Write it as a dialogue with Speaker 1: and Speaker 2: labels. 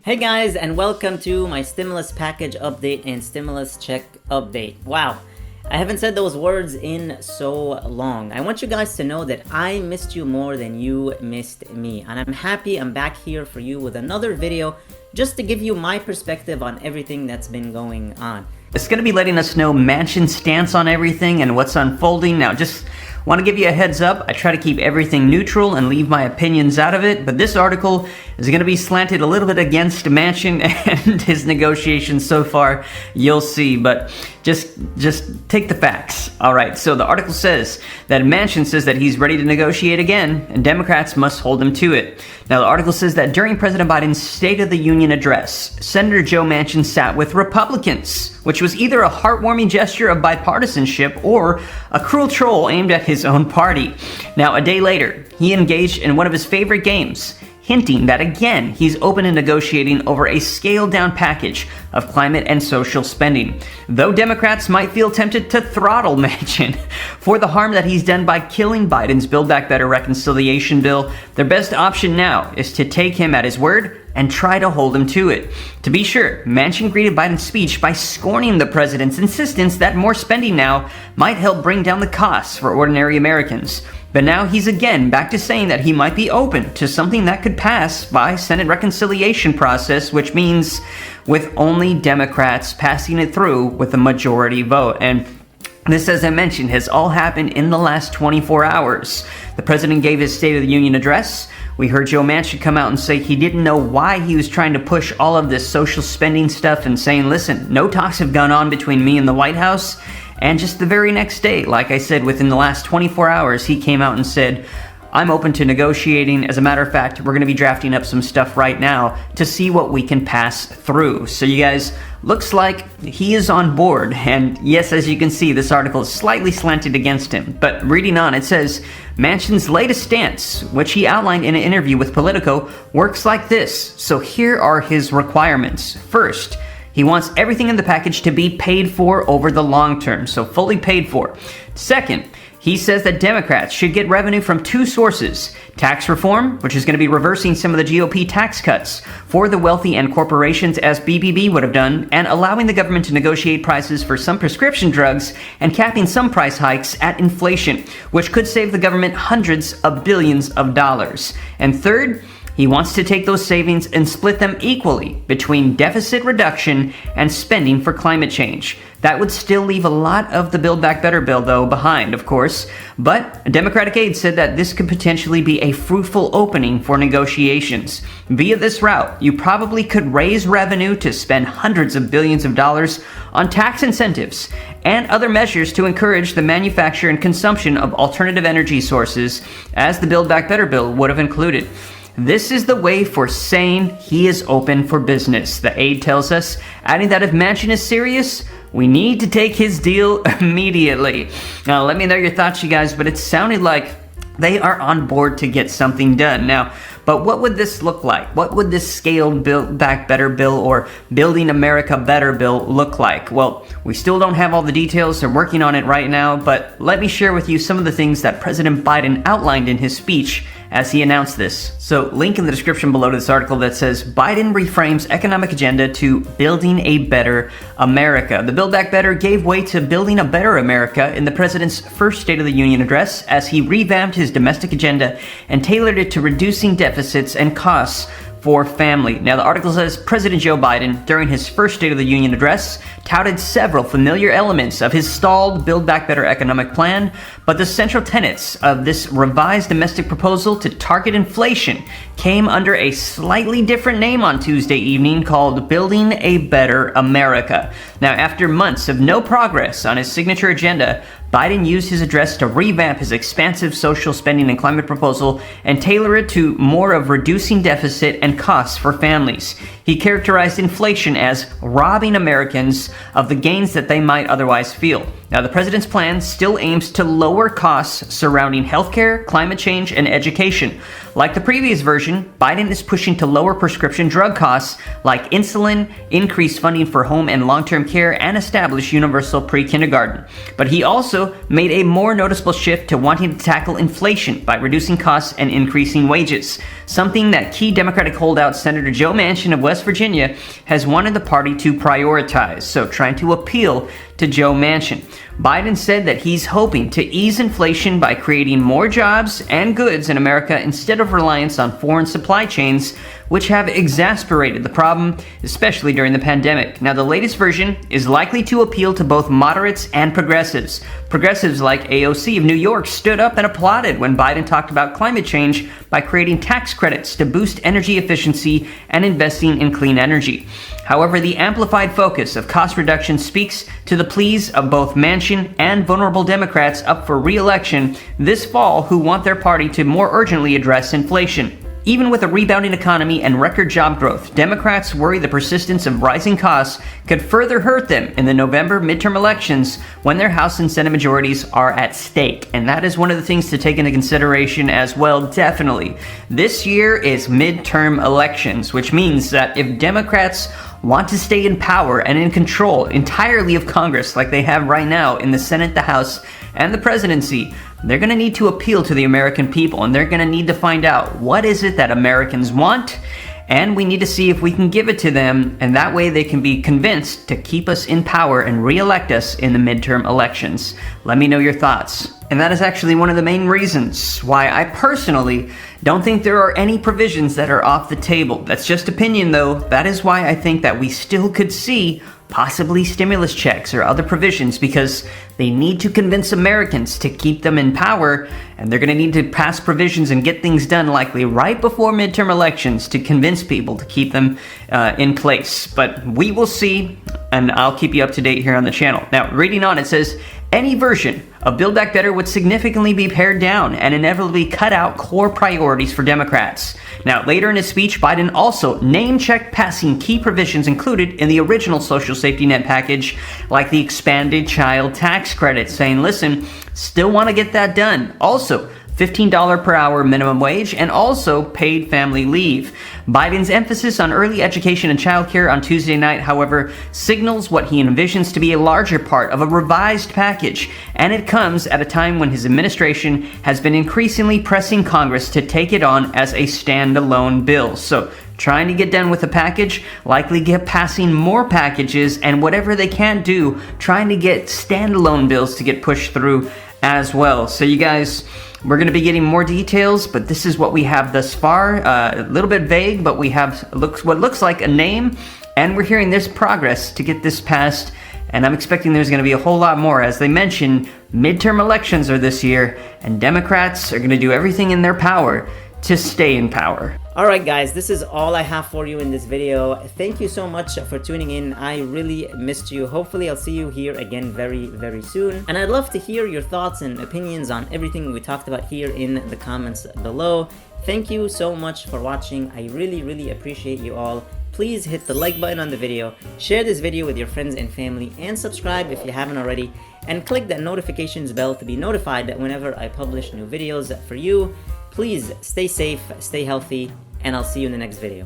Speaker 1: Hey guys, and welcome to my stimulus package update and stimulus check update. Wow, I haven't said those words in so long. I want you guys to know that I missed you more than you missed me, and I'm happy I'm back here for you with another video just to give you my perspective on everything that's been going on.
Speaker 2: It's going to be letting us know Manchin's stance on everything and what's unfolding. Now, just want to give you a heads up. I try to keep everything neutral and leave my opinions out of it, but this article is going to be slanted a little bit against Manchin and his negotiations so far. You'll see, but just take the facts. All right, so the article says that Manchin says that he's ready to negotiate again, and Democrats must hold him to it. Now, the article says that during President Biden's State of the Union address, Senator Joe Manchin sat with Republicans, which was either a heartwarming gesture of bipartisanship or a cruel troll aimed at his own party. Now, a day later, he engaged in one of his favorite games, hinting that again, he's open to negotiating over a scaled-down package of climate and social spending. Though Democrats might feel tempted to throttle Manchin for the harm that he's done by killing Biden's Build Back Better reconciliation bill, their best option now is to take him at his word and try to hold him to it. To be sure, Manchin greeted Biden's speech by scorning the president's insistence that more spending now might help bring down the costs for ordinary Americans. But now he's again back to saying that he might be open to something that could pass by Senate reconciliation process, which means with only Democrats passing it through with a majority vote. And this, as I mentioned, has all happened in the last 24 hours. The president gave his State of the Union address. We heard Joe Manchin come out and say he didn't know why he was trying to push all of this social spending stuff and saying, listen, no talks have gone on between me and the White House. And just the very next day, like I said, within the last 24 hours, he came out and said, I'm open to negotiating. As a matter of fact, we're going to be drafting up some stuff right now to see what we can pass through. So you guys, looks like he is on board. And yes, as you can see, this article is slightly slanted against him. But reading on, it says, Manchin's latest stance, which he outlined in an interview with Politico, works like this. So here are his requirements. First, he wants everything in the package to be paid for over the long term, so fully paid for. Second, he says that Democrats should get revenue from two sources: tax reform, which is going to be reversing some of the GOP tax cuts for the wealthy and corporations as BBB would have done, and allowing the government to negotiate prices for some prescription drugs and capping some price hikes at inflation, which could save the government hundreds of billions of dollars. And third, he wants to take those savings and split them equally between deficit reduction and spending for climate change. That would still leave a lot of the Build Back Better bill, though, behind, of course. But a Democratic aide said that this could potentially be a fruitful opening for negotiations. Via this route, you probably could raise revenue to spend hundreds of billions of dollars on tax incentives and other measures to encourage the manufacture and consumption of alternative energy sources, as the Build Back Better bill would have included. This is the way for saying he is open for business, the aide tells us, adding that if Manchin is serious, we need to take his deal immediately. Now, let me know your thoughts, you guys, but it sounded like they are on board to get something done. Now, but what would this look like? What would this scaled Build Back Better bill or Building America Better bill look like? Well, we still don't have all the details. They're working on it right now, but let me share with you some of the things that President Biden outlined in his speech as he announced this. So, link in the description below to this article that says Biden reframes economic agenda to building a better America. The Build Back Better gave way to building a better America in the president's first State of the Union address as he revamped his domestic agenda and tailored it to reducing deficits and costs for family. Now, the article says President Joe Biden, during his first State of the Union address, touted several familiar elements of his stalled Build Back Better economic plan, but the central tenets of this revised domestic proposal to target inflation came under a slightly different name on Tuesday evening, called Building a Better America. Now, after months of no progress on his signature agenda, Biden used his address to revamp his expansive social spending and climate proposal and tailor it to more of reducing deficit and costs for families. He characterized inflation as robbing Americans of the gains that they might otherwise feel. Now, the president's plan still aims to lower costs surrounding healthcare, climate change, and education. Like the previous version, Biden is pushing to lower prescription drug costs like insulin, increase funding for home and long-term care, and establish universal pre-kindergarten. But he also also made a more noticeable shift to wanting to tackle inflation by reducing costs and increasing wages, something that key Democratic holdout Senator Joe Manchin of West Virginia has wanted the party to prioritize, so trying to appeal to Joe Manchin. Biden said that he's hoping to ease inflation by creating more jobs and goods in America instead of reliance on foreign supply chains, which have exacerbated the problem, especially during the pandemic. Now, the latest version is likely to appeal to both moderates and progressives. Progressives like AOC of New York stood up and applauded when Biden talked about climate change by creating tax credits to boost energy efficiency and investing in clean energy. However, the amplified focus of cost reduction speaks to the pleas of both Manchin and vulnerable Democrats up for re-election this fall who want their party to more urgently address inflation. Even with a rebounding economy and record job growth, Democrats worry the persistence of rising costs could further hurt them in the November midterm elections when their House and Senate majorities are at stake. And that is one of the things to take into consideration as well, definitely. This year is midterm elections, which means that if Democrats want to stay in power and in control entirely of Congress like they have right now in the Senate, the House, and the presidency, they're going to need to appeal to the American people, and they're going to need to find out what is it that Americans want, and we need to see if we can give it to them, and that way they can be convinced to keep us in power and re-elect us in the midterm elections. Let me know your thoughts. And that is actually one of the main reasons why I personally don't think there are any provisions that are off the table. That's just opinion, though. That is why I think that we still could see possibly stimulus checks or other provisions, because they need to convince Americans to keep them in power, and they're going to need to pass provisions and get things done likely right before midterm elections to convince people to keep them in place. But we will see, and I'll keep you up to date here on the channel. Now, reading on, it says, any version of Build Back Better would significantly be pared down and inevitably cut out core priorities for Democrats. Now, later in his speech, Biden also name-checked passing key provisions included in the original social safety net package, like the expanded child tax credit, saying, listen, still want to get that done. Also, $15 per hour minimum wage, and also paid family leave. Biden's emphasis on early education and childcare on Tuesday night, however, signals what he envisions to be a larger part of a revised package, and it comes at a time when his administration has been increasingly pressing Congress to take it on as a standalone bill. So, trying to get done with the package, likely get passing more packages, and whatever they can't do, trying to get standalone bills to get pushed through as well. So you guys, we're going to be getting more details, but this is what we have thus far. A little bit vague, but we have what looks like a name, and we're hearing there's progress to get this passed, and I'm expecting there's going to be a whole lot more. As they mentioned, midterm elections are this year, and Democrats are going to do everything in their power to stay in power.
Speaker 1: Alright guys, this is all I have for you in this video. Thank you so much for tuning in. I really missed you. Hopefully I'll see you here again very, very soon. And I'd love to hear your thoughts and opinions on everything we talked about here in the comments below. Thank you so much for watching. I really, really appreciate you all. Please hit the like button on the video, share this video with your friends and family, and subscribe if you haven't already, and click that notifications bell to be notified that whenever I publish new videos for you. Please stay safe, stay healthy, and I'll see you in the next video.